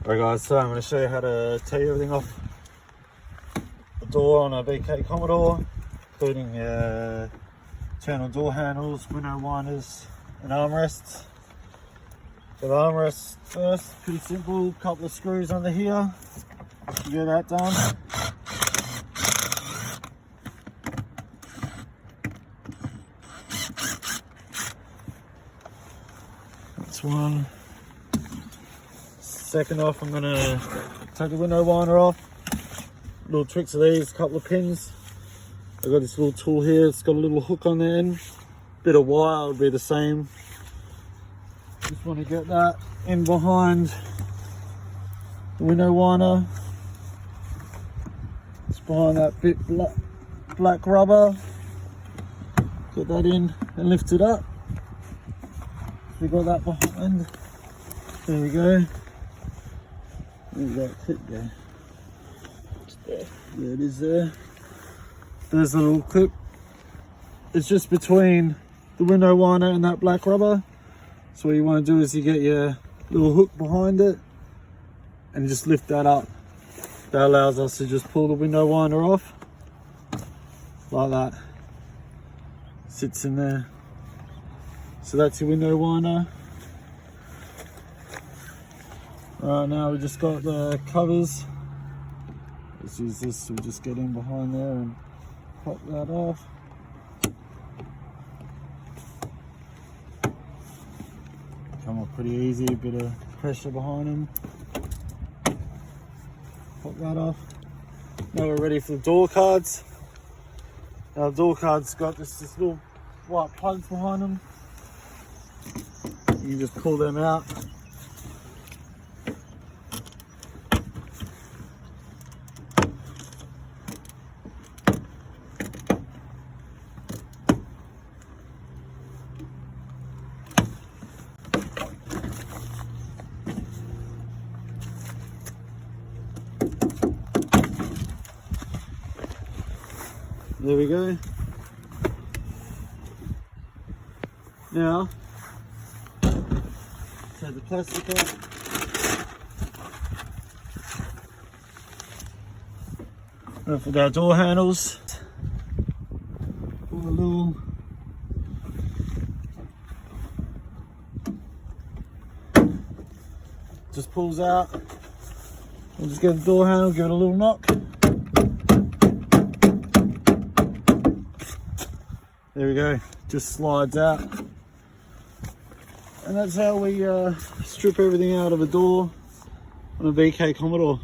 Alright guys, so I'm going to show you how to take everything off the door on a VK Commodore, including channel door handles, window winders and armrests. For the armrests first, pretty simple, couple of screws under here to get that done. That's one. Second off, I'm going to take the window winder off. Little tricks of these, couple of pins. I've got this little tool here, it's got a little hook on the end. Bit of wire would be the same. Just want to get that in behind the window winder. It's behind that bit black rubber. Get that in and lift it up. We got that behind. There we go. Where's that clip go? There it is there. There's a little clip. It's just between the window winder and that black rubber. So what you want to do is you get your little hook behind it and just lift that up. That allows us to just pull the window winder off like that. Sits in there. So that's your window winder. Right, now we just got the covers. Let's use this, we'll just get in behind there and pop that off. Come up pretty easy, a bit of pressure behind them. Pop that off. Now we're ready for the door cards. Our door cards got this little white plugs behind them. You can just pull them out. There we go. Now, take the plastic out. And for our door handles, pull a little just pulls out. We'll just get the door handle, give it a little knock. There we go, just slides out. And that's how we strip everything out of a door on a VK Commodore.